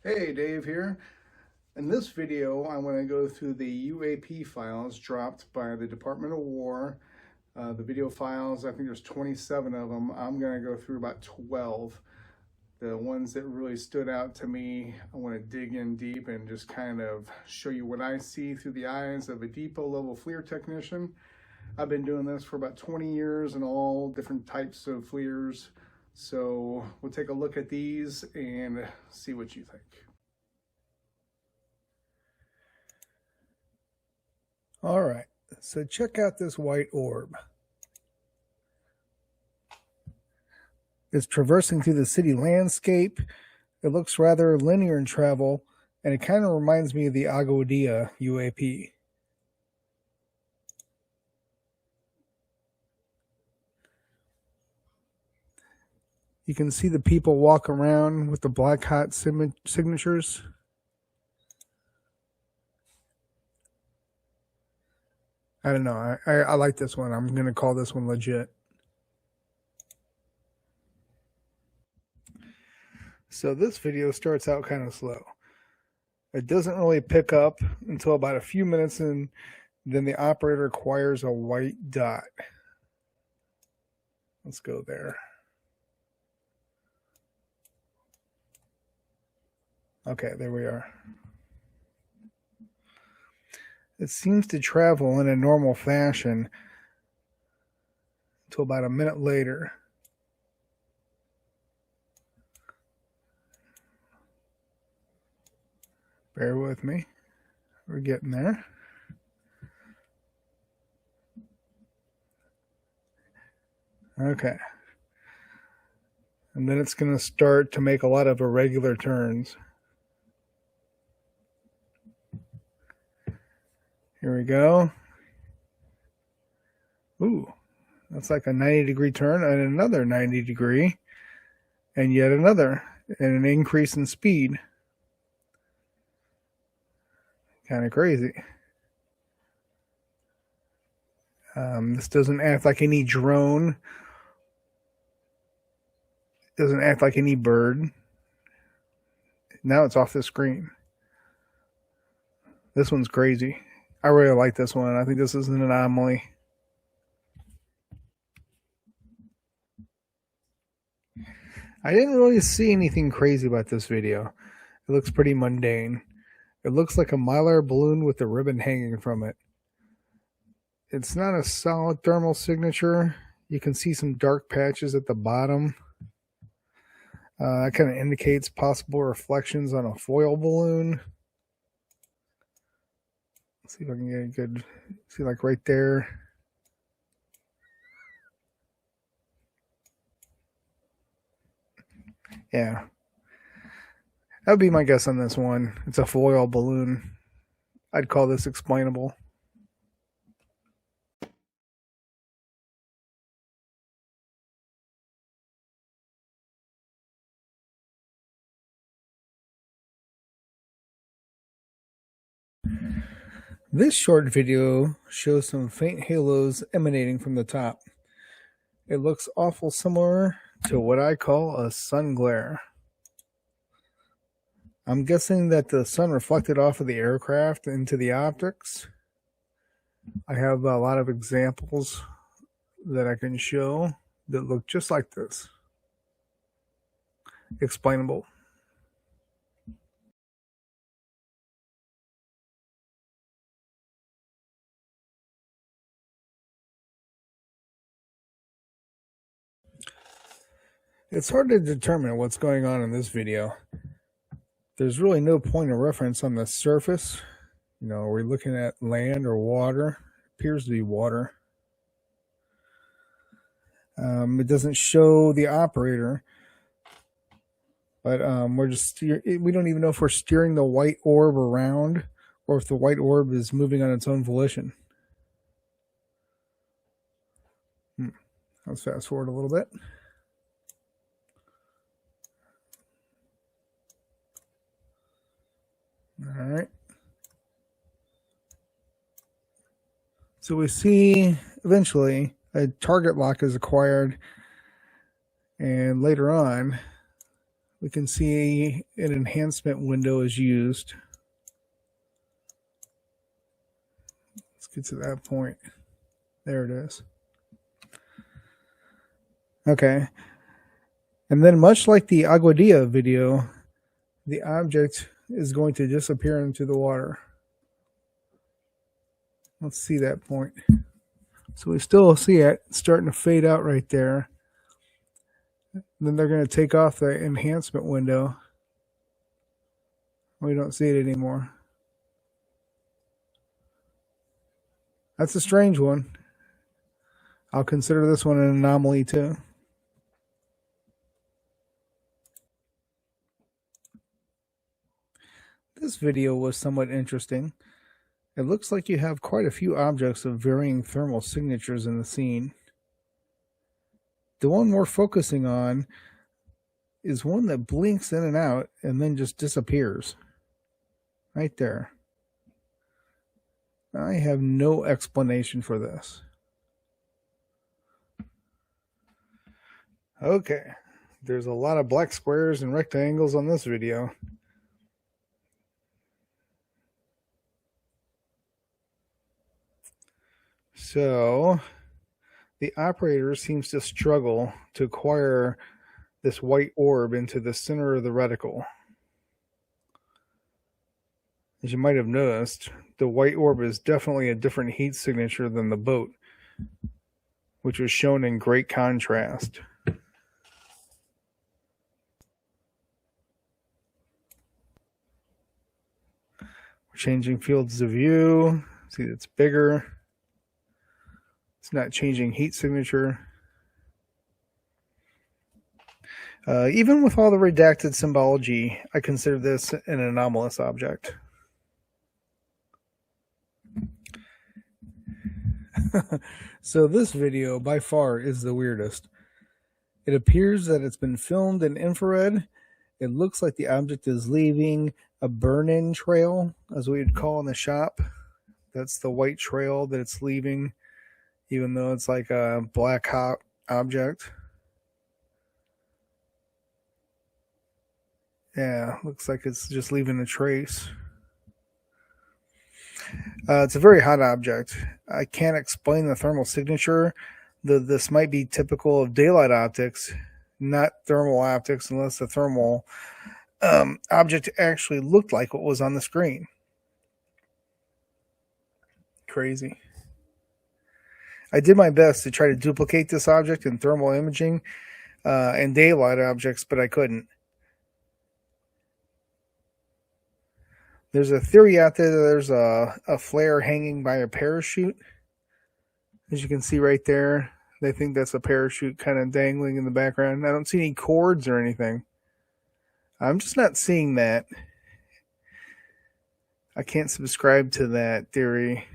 Hey, Dave here. In this video, I want to go through the UAP files dropped by the Department of War. The video files, I think there's 27 of them. I'm going to go through about 12. The ones that really stood out to me, I want to dig in deep and just kind of show you what I see through the eyes of a Depot Level FLIR Technician. I've been doing this for about 20 years in all different types of FLIRs. So we'll take a look at these and see what you think. All right, so check out this white orb. It's traversing through the city landscape. It looks rather linear in travel, and it kind of reminds me of the Agawadia UAP. You can see the people walk around with the black hot signatures. I don't know. I like this one. I'm going to call this one legit. So this video starts out kind of slow. It doesn't really pick up until about a few minutes, and then the operator acquires a white dot. Let's go there. Okay, there we are. It seems to travel in a normal fashion until about a minute later. Bear with me. We're getting there. Okay. And then it's going to start to make a lot of irregular turns. Here we go. Ooh, that's like a 90-degree turn and another 90-degree, and yet another, and an increase in speed. Kind of crazy. This doesn't act like any drone. It doesn't act like any bird. Now it's off the screen. This one's crazy. I really like this one. I think this is an anomaly. I didn't really see anything crazy about this video. It looks pretty mundane. It looks like a mylar balloon with a ribbon hanging from it. It's not a solid thermal signature. You can see some dark patches at the bottom. That kind of indicates possible reflections on a foil balloon. Let's see if I can get a good, see like right there. Yeah. That would be my guess on this one. It's a foil balloon. I'd call this explainable. This short video shows some faint halos emanating from the top. It looks awful similar to what I call a sun glare. I'm guessing that the sun reflected off of the aircraft into the optics. I have a lot of examples that I can show that look just like this. Explainable. It's hard to determine what's going on in this video. There's really no point of reference on the surface. You know, are we looking at land or water? It appears to be water. It doesn't show the operator, but we don't even know if we're steering the white orb around or if the white orb is moving on its own volition. Let's fast forward a little bit. All right. So we see eventually a target lock is acquired, and later on we can see an enhancement window is used. Let's get to that point. There it is. Okay. And then much like the Aguadilla video, the object is going to disappear into the water. Let's see that point. So we still see it starting to fade out right there. Then they're going to take off the enhancement window. We don't see it anymore. That's a strange one. I'll consider this one an anomaly too. This video was somewhat interesting. It looks like you have quite a few objects of varying thermal signatures in the scene. The one we're focusing on is one that blinks in and out and then just disappears. Right there. I have no explanation for this. Okay, there's a lot of black squares and rectangles on this video. So, the operator seems to struggle to acquire this white orb into the center of the reticle. As you might have noticed, the white orb is definitely a different heat signature than the boat, which was shown in great contrast. We're changing fields of view. See, it's bigger. It's not changing heat signature. Even with all the redacted symbology, I consider this an anomalous object. So this video by far is the weirdest. It appears that it's been filmed in infrared. It looks like the object is leaving a burn-in trail, as we'd call in the shop. That's the white trail that it's leaving, even though it's like a black hot object. Yeah, looks like it's just leaving a trace. It's a very hot object. I can't explain the thermal signature. This might be typical of daylight optics, not thermal optics, unless the thermal object actually looked like what was on the screen. Crazy. I did my best to try to duplicate this object in thermal imaging and daylight objects, but I couldn't. There's a theory out there that there's a flare hanging by a parachute. As you can see right there, they think that's a parachute kind of dangling in the background. I don't see any cords or anything. I'm just not seeing that. I can't subscribe to that theory.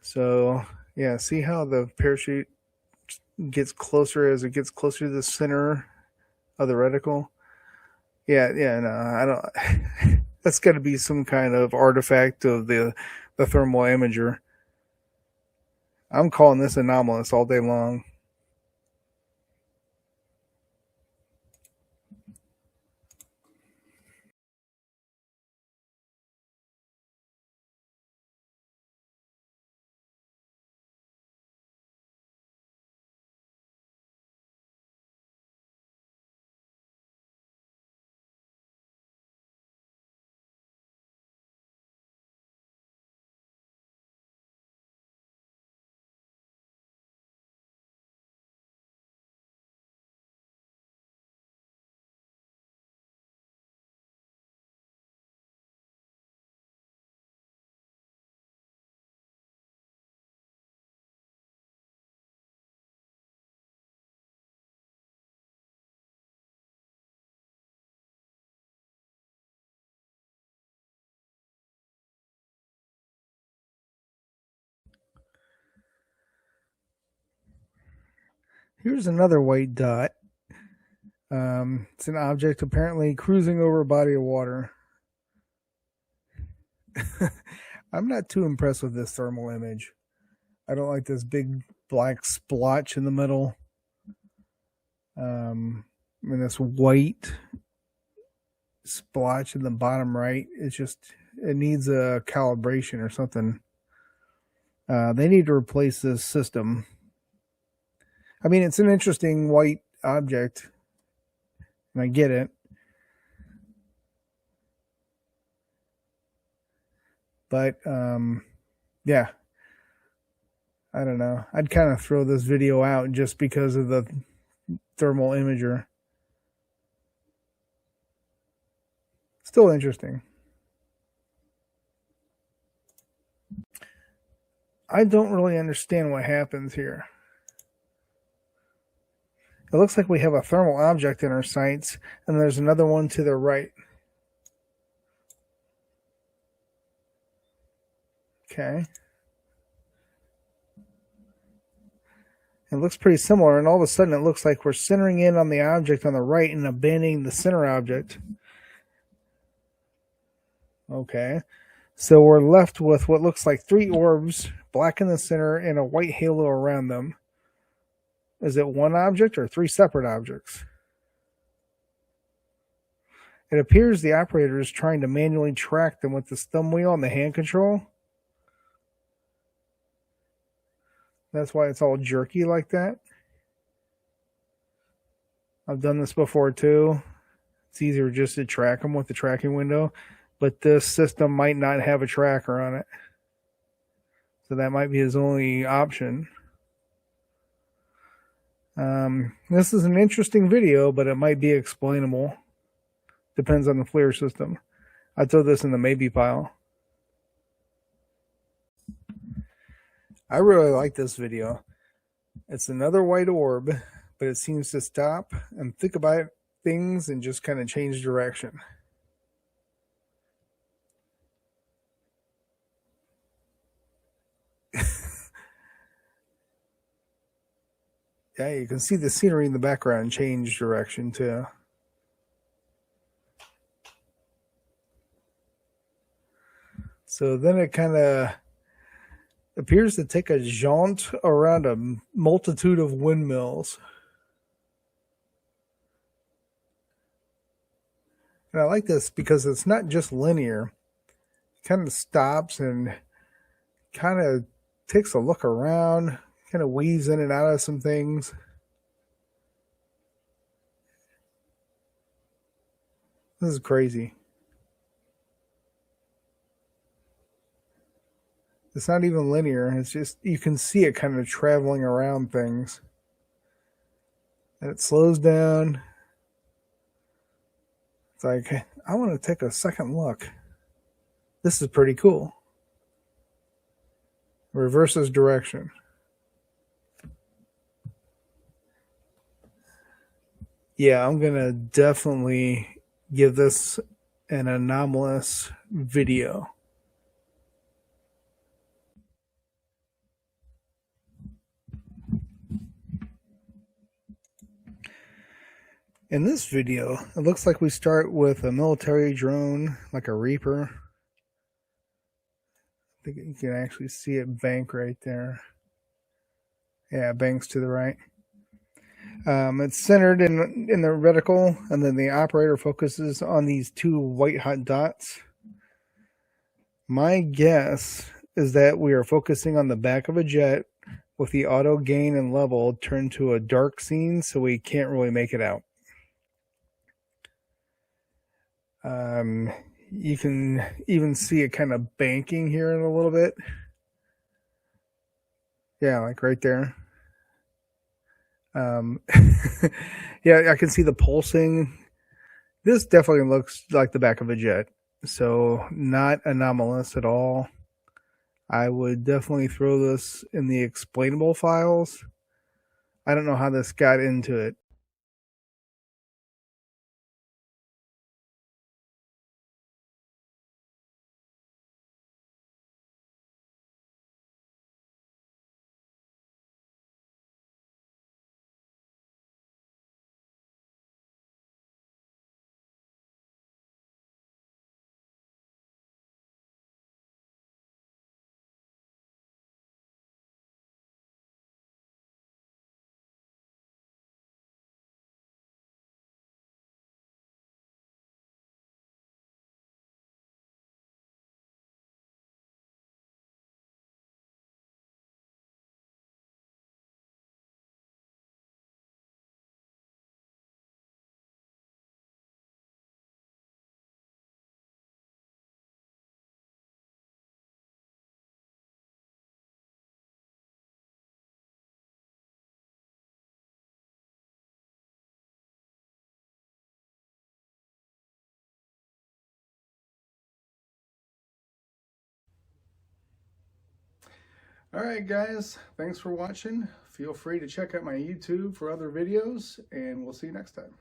So, yeah, see how the parachute gets closer as it gets closer to the center of the reticle? Yeah, no, I don't. That's got to be some kind of artifact of the thermal imager. I'm calling this anomalous all day long. Here's another white dot. It's an object apparently cruising over a body of water. I'm not too impressed with this thermal image. I don't like this big black splotch in the middle. And this white splotch in the bottom right, it needs a calibration or something. They need to replace this system. I mean, it's an interesting white object, and I get it. But, yeah. I don't know. I'd kind of throw this video out just because of the thermal imager. Still interesting. I don't really understand what happens here. It looks like we have a thermal object in our sights, and there's another one to the right. Okay. It looks pretty similar, and all of a sudden it looks like we're centering in on the object on the right and abandoning the center object. Okay. So we're left with what looks like 3 orbs, black in the center, and a white halo around them. Is it one object or 3 separate objects? It appears the operator is trying to manually track them with this thumb wheel and the hand control. That's why it's all jerky like that. I've done this before too. It's easier just to track them with the tracking window, but this system might not have a tracker on it. So that might be his only option. This is an interesting video, but it might be explainable. Depends on the FLIR system. I'd throw this in the maybe pile. I really like this video. It's another white orb, but it seems to stop and think about things and just kind of change direction. Yeah, you can see the scenery in the background change direction too. So then it kind of appears to take a jaunt around a multitude of windmills. And I like this because it's not just linear. It kind of stops and kind of takes a look around, kind of weaves in and out of some things. This is crazy. It's not even linear. It's just, you can see it kind of traveling around things. And it slows down. It's like, I want to take a second look. This is pretty cool. Reverses direction. Yeah, I'm going to definitely give this an anomalous video. In this video, it looks like we start with a military drone, like a Reaper. I think you can actually see it bank right there. Yeah, it banks to the right. It's centered in the reticle, and then the operator focuses on these 2 white hot dots. My guess is that we are focusing on the back of a jet with the auto gain and level turned to a dark scene, so we can't really make it out. You can even see it kind of banking here in a little bit. Yeah, like right there. Yeah, I can see the pulsing. This definitely looks like the back of a jet, so not anomalous at all. I would definitely throw this in the explainable files. I don't know how this got into it. All right, guys, thanks for watching. Feel free to check out my YouTube for other videos, and we'll see you next time.